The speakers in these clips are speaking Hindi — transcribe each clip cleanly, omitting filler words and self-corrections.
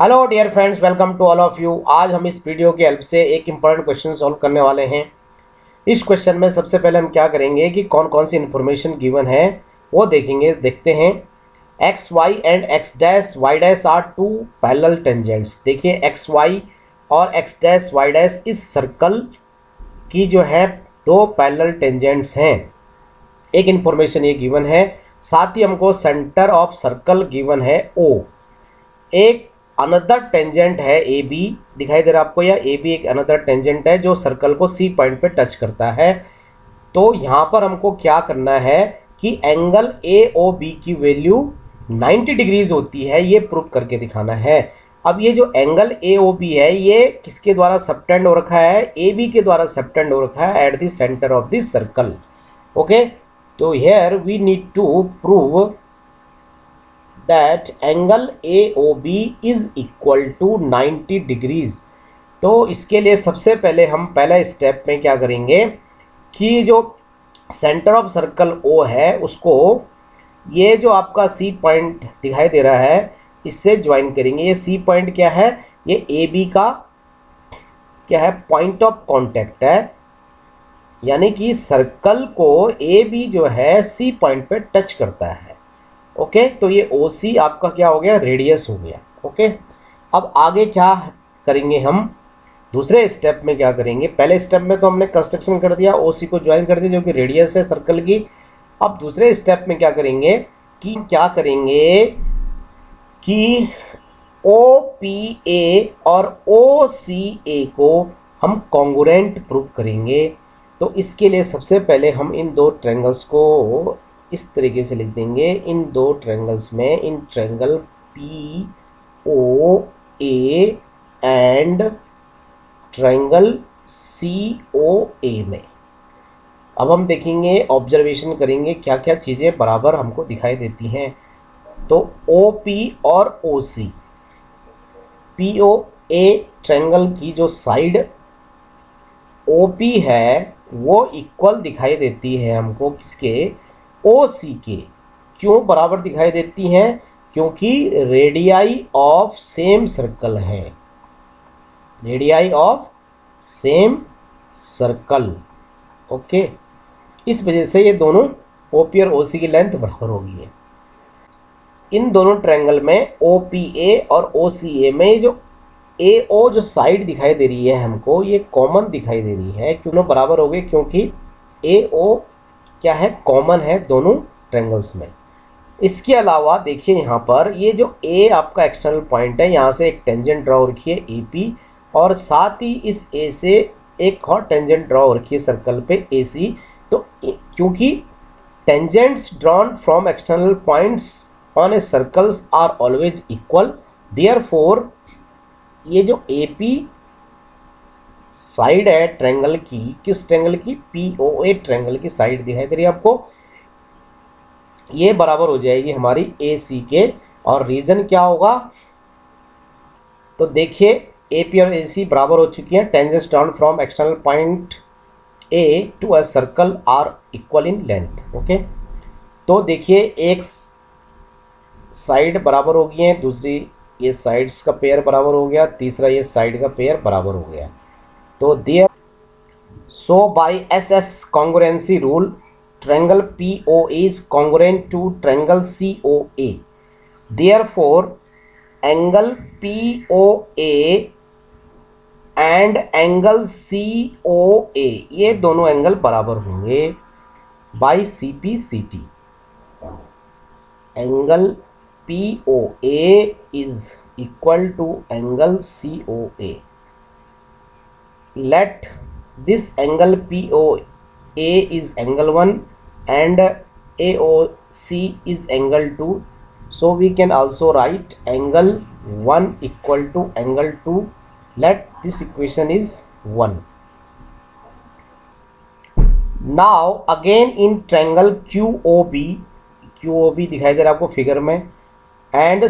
Hello dear friends, welcome to all of you. आज हम इस वीडियो की हेल्प से एक इम्पॉर्टेंट क्वेश्चन सॉल्व करने वाले हैं। इस क्वेश्चन में सबसे पहले हम क्या करेंगे कि कौन कौन सी इन्फॉर्मेशन गिवन है वो देखेंगे। देखते हैं। X Y and X dash Y dash are two parallel tangents. देखिए, एक्स वाई और एक्स डैश वाई डैश इस सर्कल की जो है दो पैरेलल टेंजेंट्स हैं। एक इन्फॉर्मेशन ये गिवन है। साथ ही हमको सेंटर ऑफ सर्कल गिवन है ओ। एक अनदर टेंजेंट है ए बी, दिखाई दे रहा है आपको, या ए बी एक अनदर टेंजेंट है जो सर्कल को सी पॉइंट पे टच करता है। तो यहाँ पर हमको क्या करना है कि एंगल ए ओ बी की वैल्यू 90 डिग्रीज होती है, ये प्रूव करके दिखाना है। अब ये जो एंगल ए ओ बी है ये किसके द्वारा सबटेंड हो रखा है? ए बी के द्वारा सबटेंड हो रखा है at the centre of this circle. Okay, तो here we need to prove that angle AOB is equal to 90 degrees। तो इसके लिए सबसे पहले हम पहला स्टेप में क्या करेंगे कि जो सेंटर ऑफ सर्कल O है उसको ये जो आपका C पॉइंट दिखाई दे रहा है इससे ज्वाइन करेंगे। ये C पॉइंट क्या है? ये AB का क्या है? पॉइंट ऑफ कॉन्टैक्ट है, यानी कि सर्कल को AB जो है C पॉइंट पे टच करता है। ओके, तो ये ओ सी आपका क्या हो गया? रेडियस हो गया। ओके, अब आगे क्या करेंगे हम? दूसरे स्टेप में क्या करेंगे? पहले स्टेप में तो हमने कंस्ट्रक्शन कर दिया, ओ सी को ज्वाइन कर दिया जो कि रेडियस है सर्कल की। अब दूसरे स्टेप में क्या करेंगे कि ओ पी ए और ओ सी ए को हम कॉन्ग्रुएंट प्रूव करेंगे। तो इसके लिए सबसे पहले हम इन दो ट्रायंगल्स को इस तरीके से लिख देंगे। इन दो ट्रायंगल्स में, इन triangle P O A and triangle C O A में अब हम देखेंगे, ऑब्जर्वेशन करेंगे क्या क्या चीज़ें बराबर हमको दिखाई देती हैं। तो ओ पी और ओ सी, पी ओ ए ट्रायंगल की जो साइड ओ पी है वो इक्वल दिखाई देती है हमको किसके? ओ सी के। क्यों बराबर दिखाई देती हैं? क्योंकि रेडियाई ऑफ सेम सर्कल है, radii of same circle. Okay, इस वजह से ये दोनों ओ पी और ओ सी की लेंथ बराबर होगी है। इन दोनों ट्रायंगल में ओ पी ए और ओ सी ए में जो ए ओ जो साइड दिखाई दे रही है हमको, ये कॉमन दिखाई दे रही है। क्यों बराबर हो गए? क्योंकि ए ओ क्या है? कॉमन है दोनों ट्रायंगल्स में। इसके अलावा देखिए यहाँ पर ये जो ए आपका एक्सटर्नल पॉइंट है, यहाँ से एक टेंजेंट ड्रॉ रखिए ए पी, और साथ ही इस ए से एक और टेंजेंट ड्रॉ रखिए सर्कल पे ए सी। तो क्योंकि tangents drawn from external points on a circle are always equal, therefore ये जो ए पी साइड है ट्रायंगल की, किस ट्रायंगल की? पी ओ ए ट्रायंगल की साइड दिखाई दे रही है आपको, ये बराबर हो जाएगी हमारी ए सी के। और रीजन क्या होगा? तो देखिए, ए पी और ए सी बराबर हो चुकी हैं। Tangents drawn from external point A to a circle are equal in length. Okay, तो देखिए एक साइड बराबर हो गई है, दूसरी ये साइड्स का पेयर बराबर हो गया, तीसरा ये साइड का पेयर बराबर हो गया। तो there so by SS congruency rule, triangle POA is congruent to triangle COA. Therefore, angle POA and angle COA ये दोनों एंगल बराबर होंगे by CPCT। Angle POA is equal to angle COA। Let this angle POA is angle 1 and AOC is angle 2, so we can also write angle 1 equal to angle 2. Let this equation is 1. Now again in triangle QOB, QOB दिखाई दे रहा है आपको फिगर में, एंड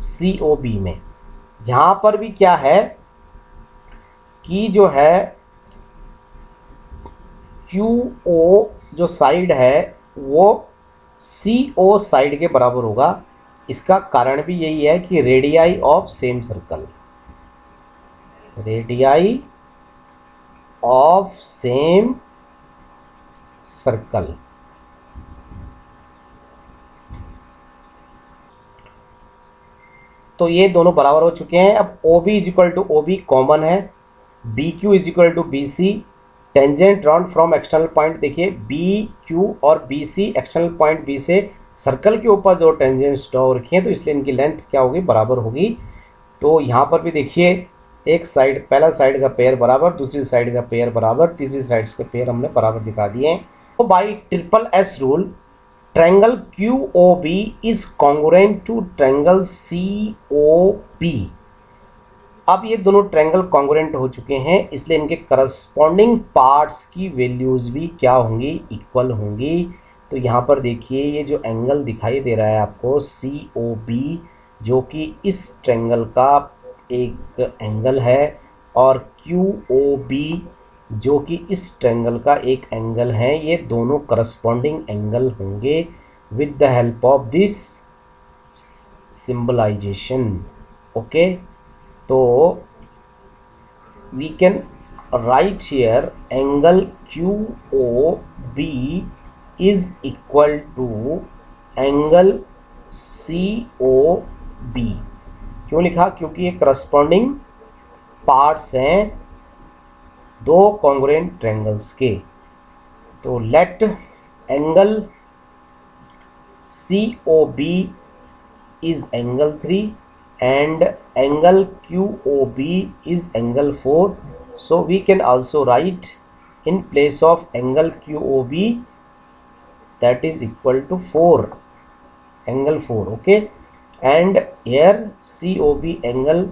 COB में यहाँ पर भी क्या है कि जो है QO जो साइड है वो CO साइड के बराबर होगा। इसका कारण भी यही है कि radii of same circle, radii of same circle. तो ये दोनों बराबर हो चुके हैं। अब OB is equal to OB common है, BQ is equal to BC, tangent drawn from external point. देखिए BQ और BC एक्सटर्नल पॉइंट B से सर्कल के ऊपर जो टेंजेंट्स ड्रॉ रखी हैं, तो इसलिए इनकी लेंथ क्या होगी, बराबर होगी। तो यहाँ पर भी देखिए एक साइड, पहला साइड का पेयर बराबर, दूसरी साइड का पेयर बराबर, तीसरी साइड्स के पेयर हमने बराबर दिखा दिए हैं। तो by triple S rule triangle QOB is congruent to triangle COP। अब ये दोनों ट्रायंगल कॉन्ग्रुएंट हो चुके हैं, इसलिए इनके करस्पॉन्डिंग पार्ट्स की वैल्यूज भी क्या होंगी, इक्वल होंगी। तो यहाँ पर देखिए ये जो एंगल दिखाई दे रहा है आपको COB, जो कि इस ट्रायंगल का एक एंगल है, और QOB जो कि इस ट्रायंगल का एक एंगल है, ये दोनों करस्पॉन्डिंग एंगल होंगे with the help of this symbolization. Okay, तो we can write here angle QOB is equal to angle COB। क्यों लिखा, क्योंकि ये करस्पॉन्डिंग पार्ट्स हैं दो कॉन्ग्रुएंट ट्रायंगल्स के। तो let angle COB is angle 3 and angle QOB is angle 4. So we can also write in place of angle QOB that is equal to 4, angle 4. Okay, and here COB angle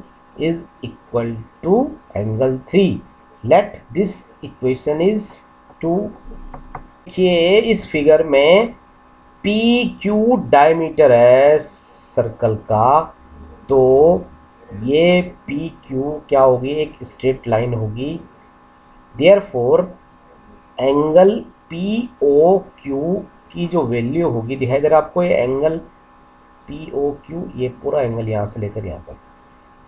is equal to angle 3. Let this equation is 2। देखिए इस फिगर में PQ डायमीटर है सर्कल का, तो ये PQ क्या होगी, एक स्ट्रेट लाइन होगी। देयरफॉर एंगल POQ की जो वैल्यू होगी, दिखाई दे रहा है आपको ये एंगल POQ, ये पूरा एंगल यहाँ से लेकर यहाँ तक,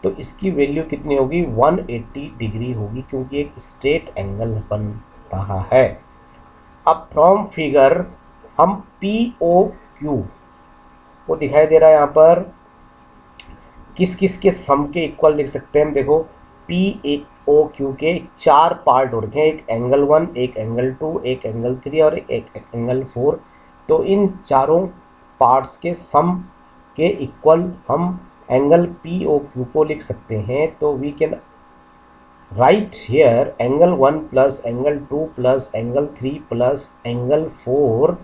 तो इसकी वैल्यू कितनी होगी, 180 डिग्री होगी, क्योंकि एक स्ट्रेट एंगल बन रहा है। अब फ्रॉम फिगर हम POQ को दिखाई दे रहा है यहाँ पर किस किस के सम के इक्वल लिख सकते हैं हम। देखो POQ के 4 पार्ट हो रखे हैं, एक एंगल 1, एक एंगल 2, एक एंगल 3 और एक एंगल 4। तो इन चारों पार्ट्स के सम के इक्वल हम एंगल POQ को लिख सकते हैं। तो we can write here angle 1 plus angle 2 plus angle 3 plus angle 4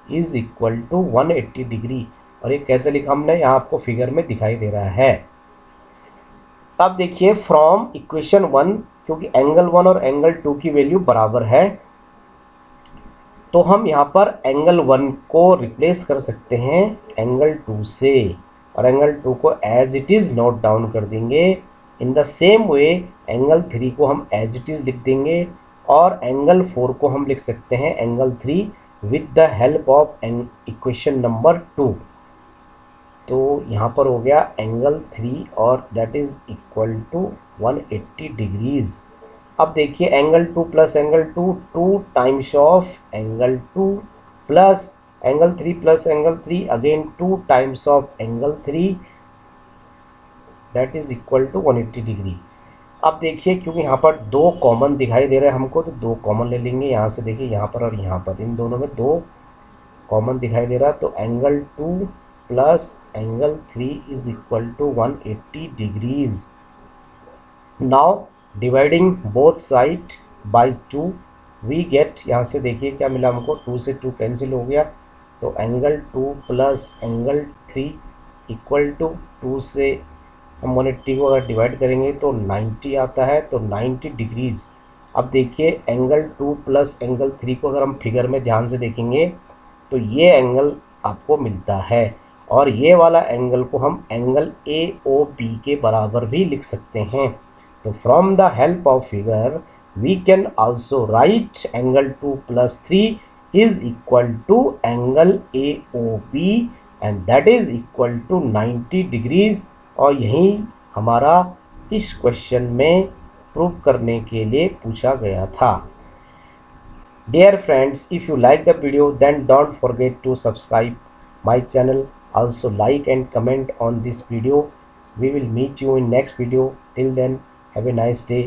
is equal to 180 degree. और ये कैसे लिखा हमने, यहाँ आपको फिगर में दिखाई दे रहा है। अब देखिए फ्रॉम इक्वेशन 1, क्योंकि एंगल 1 और एंगल 2 की वैल्यू बराबर है, तो हम यहाँ पर एंगल 1 को रिप्लेस कर सकते हैं एंगल 2 से, और एंगल 2 को as it is note down कर देंगे। In the same way angle 3 को हम एज इट इज़ लिख देंगे, और एंगल 4 को हम लिख सकते हैं angle 3 with the help of equation number 2। तो यहाँ पर हो गया एंगल 3 और that is equal to 180 degrees. अब देखिए angle 2 plus angle 2, 2 times of angle 2 plus angle 3 plus angle 3, again 2 times of angle 3, that is equal to 180 degree. अब देखिए क्योंकि यहाँ पर 2 कॉमन दिखाई दे रहे हैं हमको, तो 2 कॉमन ले लेंगे यहाँ से। देखिए यहाँ पर और यहाँ पर इन दोनों में 2 कॉमन दिखाई दे रहा है, तो angle 2 plus angle 3 is equal to 180 degrees. Now dividing both side by 2 we get, यहाँ से देखिए क्या मिला हमको, 2 से 2 कैंसिल हो गया, तो angle 2 plus angle 3 equal to 2 से हम 180 को अगर डिवाइड करेंगे तो 90 आता है, तो 90 डिग्रीज़। अब देखिए एंगल 2 प्लस एंगल 3 को अगर हम फिगर में ध्यान से देखेंगे तो ये एंगल आपको मिलता है, और ये वाला एंगल को हम एंगल AOB के बराबर भी लिख सकते हैं। तो from the help of figure we can also write angle 2 plus 3 is equal to angle AOB, and that is equal to 90 degrees. और यही हमारा इस क्वेश्चन में प्रूव करने के लिए पूछा गया था। Dear friends, if you like the video, then don't forget to subscribe my channel. Also like and comment on this video. We will meet you in next video. Till then, have a nice day.